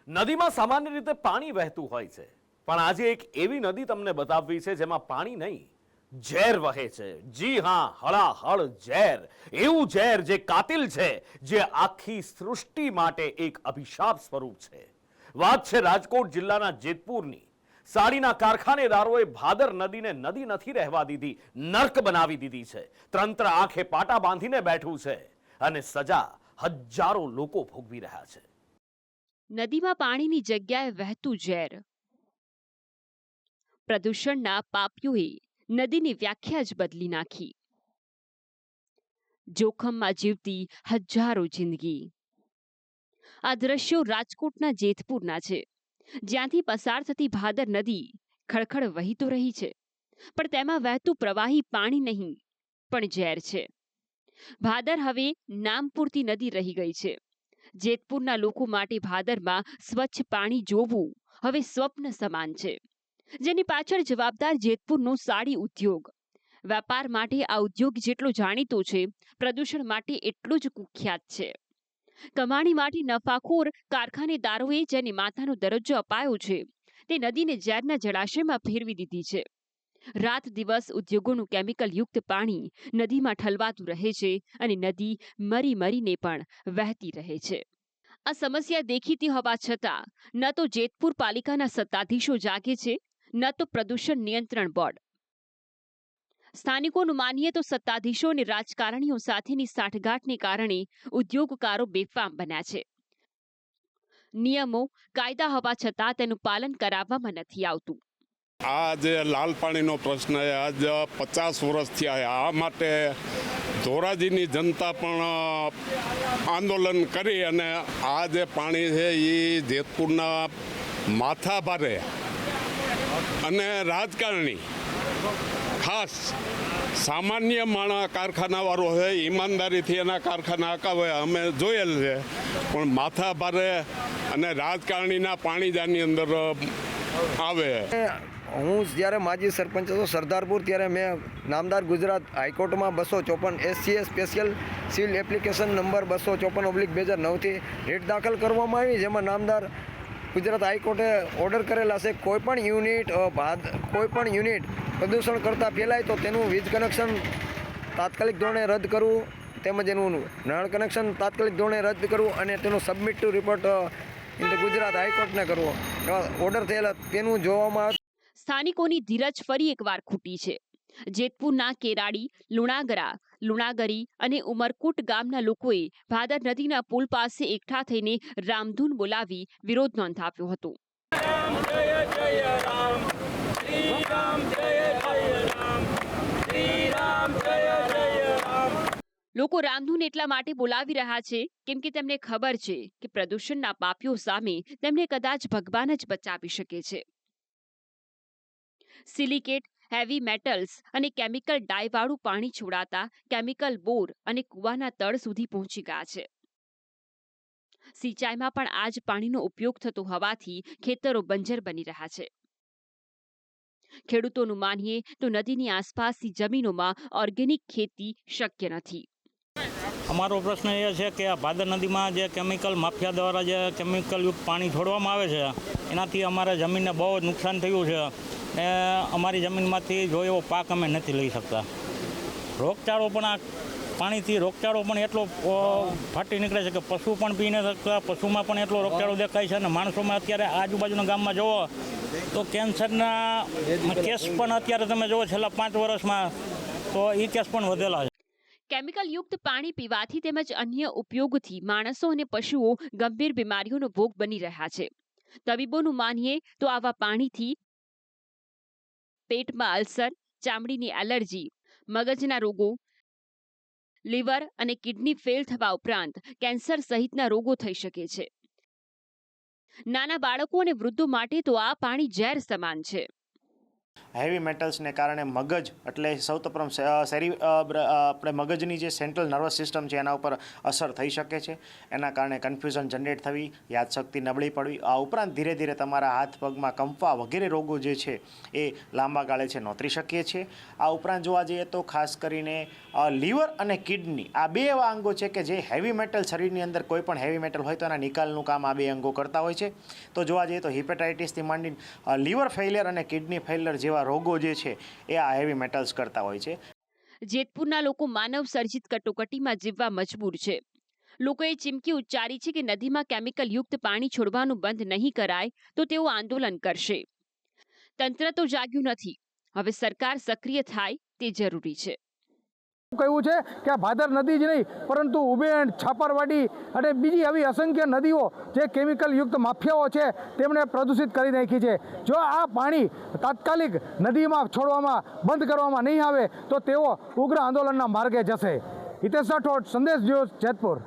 નદીમાં સામાન્ય રીતે પાણી વહેતું હોય છે, પણ આજે એક એવી નદી તમને બતાવવી છે જેમાં પાણી નહીં, ઝેર વહે છે. જી હા, હળાહળ ઝેર. એવું ઝેર જે કાતિલ છે, જે આખી સૃષ્ટિ માટે એક અભિશાપ સ્વરૂપ છે. વાત છે રાજકોટ જિલ્લાના જેતપુરની. સાડીના કારખાનેદારોએ ભાદર નદીને નદી નથી રહેવા દીધી, નર્ક બનાવી દીધી છે. તંત્ર આંખે પાટા બાંધીને બેઠું છે અને સજા હજારો લોકો ભોગવી રહ્યા છે. નદીમાં પાણીની જગ્યાએ વહેતું ઝેર. પ્રદૂષણના પાપીઓએ નદીની વ્યાખ્યા જ બદલી નાખી. જોખમમાં જીવતી હજારો જિંદગી. આ દ્રશ્યો રાજકોટના જેતપુરના છે, જ્યાંથી પસાર થતી ભાદર નદી ખળખળ વહી તો રહી છે, પણ તેમાં વહેતું પ્રવાહી પાણી નહીં, પણ ઝેર છે. ભાદર હવે નામ પૂરતી નદી રહી ગઈ છે. જેતપુરના લોકો માટે ભાદરમાં સ્વચ્છ પાણી જોવું હવે સ્વપ્ન સમાન છે, જેની પાછળ જવાબદાર જેતપુરનો સાડી ઉદ્યોગ. વેપાર માટે આ ઉદ્યોગ જેટલો જાણીતો છે, પ્રદૂષણ માટે એટલો જ કુખ્યાત છે. કમાણી માટે નફાખોર કારખાનેદારોએ જેને માથાનો દરજ્જો અપાયો છે, તે નદીને ઝેરના જળાશયમાં ફેરવી દીધી છે. રાત દિવસ ઉદ્યોગોનું કેમિકલયુક્ત પાણી નદીમાં ઠલવાતું રહે છે અને નદી મરી મરીને પણ વહેતી રહે છે. આ સમસ્યા દેખીતી હોવા છતાં ન તો જેતપુર પાલિકાના સત્તાધીશો જાગે છે, ન તો પ્રદૂષણ નિયંત્રણ બોર્ડ. સ્થાનિકોનું માનીએ તો સત્તાધીશો અને રાજકારણીઓ સાથેની સાઠગાંઠને કારણે ઉદ્યોગકારો બેફામ બન્યા છે. નિયમો, કાયદા હોવા છતાં તેનું પાલન કરાવવામાં નથી આવતું. આ જે લાલ પાણીનો પ્રશ્ન છે, આજ 50 વર્ષ થયા. આ માટે ધોરાજીની જનતા પણ આંદોલન કરી અને આ જે પાણી છે એ જેતપુરના માથાભારે અને રાજકારણી, ખાસ સામાન્ય માણસ કારખાનાવાળો છે, ઈમાનદારીથી એના કારખાના હકાવે અમે જોયેલ છે, પણ માથાભારે અને રાજકારણીના પાણી જ આની અંદર આવે. હું જ્યારે માજી સરપંચ હતો સરદારપુર, ત્યારે મેં નામદાર ગુજરાત હાઈકોર્ટમાં 254 SCA special civil application number 254/2009થી રીટ દાખલ કરવામાં આવી, જેમાં નામદાર ગુજરાત હાઈકોર્ટે ઓર્ડર કરેલા છે કોઈપણ યુનિટ પ્રદૂષણ કરતાં ફેલાય તો તેનું વીજ કનેક્શન તાત્કાલિક ધોરણે રદ કરવું, તેમજ એનું નળ કનેક્શન તાત્કાલિક ધોરણે રદ કરવું અને તેનું સબમિટિવ રિપોર્ટ ગુજરાત હાઈકોર્ટને કરવો ઓર્ડર થયેલા તેનું જોવામાં. સ્થાનિકોની ધીરજ ફરી એકવાર ખૂટી છે. જેતપુરના કેરાડી, લુણાગરી અને ઉમરકુટ ગામના લોકોએ ભાદર નદીના પુલ પાસે એકઠા થઈને રામધૂન બોલાવી વિરોધ નોંધાવ્યો હતો. લોકો રામધૂન એટલા માટે બોલાવી રહ્યા છે કેમ કે તેમને ખબર છે કે પ્રદૂષણના પાપીઓ સામે તેમને કદાચ ભગવાન જ બચાવી શકે છે. સિલિકેટ, હેવી મેટલ્સ અને કેમિકલ ડાયવાળું પાણી છોડાતા કેમિકલ બોર અને કૂવાના તળ સુધી પહોંચી ગયા છે. સિંચાઈમાં પણ આ જ પાણીનો ઉપયોગ થતો હોવાથી ખેતરો બંજર બની રહ્યા છે. ખેડૂતોનું માનીએ તો નદીની આસપાસની જમીનોમાં ઓર્ગેનિક ખેતી શક્ય નથી. અમારો પ્રશ્ન એ છે કે આ ભાદર નદીમાં જે કેમિકલ માફિયા દ્વારા જે કેમિકલયુક્ત પાણી છોડવામાં આવે છે, એનાથી અમારા જમીનને બહુ જ નુકસાન થયું છે ને અમારી જમીનમાંથી જો એવો પાક અમે નથી લઈ શકતા. રોગચાળો પણ આ પાણીથી રોગચાળો પણ એટલો ફાટી નીકળે છે કે પશુ પણ પી ન શકતા. પશુમાં પણ એટલો રોગચાળો દેખાય છે અને માણસોમાં અત્યારે આજુબાજુના ગામમાં જુઓ તો કેન્સરના કેસ પણ અત્યારે તમે જુઓ છેલ્લા 5 વર્ષમાં તો એ કેસ પણ વધેલા છે. કેમિકલયુક્ત પાણી પીવાથી તેમજ અન્ય ઉપયોગથી માણસો અને પશુઓ ગંભીર બીમારીઓનો ભોગ બની રહ્યા છે. તબીબોનું માનીએ તો આવા પાણીથી પેટમાં અલ્સર, ચામડીની એલર્જી, મગજના રોગો, લીવર અને કિડની ફેલ થવા ઉપરાંત કેન્સર સહિતના રોગો થઈ શકે છે. નાના બાળકો અને વૃદ્ધો માટે તો આ પાણી ઝેર સમાન છે. હેવી મેટલ્સને કારણે મગજ એટલે સૌપ્રથમ આપણે મગજની જે સેન્ટ્રલ નર્વસ સિસ્ટમ છે એના ઉપર અસર થઈ શકે છે. એના કારણે કન્ફ્યુઝન જનરેટ થવી, યાદશક્તિ નબળી પડવી, આ ઉપરાંત ધીરે ધીરે તમારા હાથ પગમાં કંપવા વગેરે રોગો જે છે એ લાંબા ગાળે છે નોતરી શકીએ છીએ. આ ઉપરાંત જોવા જઈએ તો ખાસ કરીને લીવર અને કિડની આ બે એવા અંગો છે કે જે હેવી મેટલ શરીરની અંદર કોઈ પણ હેવી મેટલ હોય તો એના નિકાલનું કામ આ બે અંગો કરતા હોય છે. તો જોવા જઈએ તો હિપેટાઇટિસથી માંડીને લીવર ફેલિયર અને કિડની ફેલિયર જેવા રોગો જે છે એ આ હેવી મેટલ્સ કરતા હોય છે. જેતપુરના લોકો માનવ સર્જિત કટોકટીમાં જીવવા મજબૂર છે. લોકોએ ચીમકી ઉચ્ચારી છે કે નદીમાં કેમિકલ યુક્ત પાણી છોડવાનું બંધ નહીં કરાય તો તેઓ આંદોલન કરશે. તંત્ર તો જાગ્યું નથી, હવે સરકાર સક્રિય થાય તે જરૂરી છે. કહ્યું છે કે આ ભાદર નદી જ નહીં પરંતુ ઉબેણ, છાપરવાડી અને બીજી આવી અસંખ્ય નદીઓ જે કેમિકલ યુક્ત માફિયાઓ છે તેમણે પ્રદૂષિત કરી નાખી છે. જો આ પાણી તાત્કાલિક નદીમાં છોડવામાં બંધ કરવામાં નહીં આવે તો તેઓ ઉગ્ર આંદોલનના માર્ગે જશે. હિતેશ રાઠોડ, સંદેશ ન્યૂઝ, જેતપુર.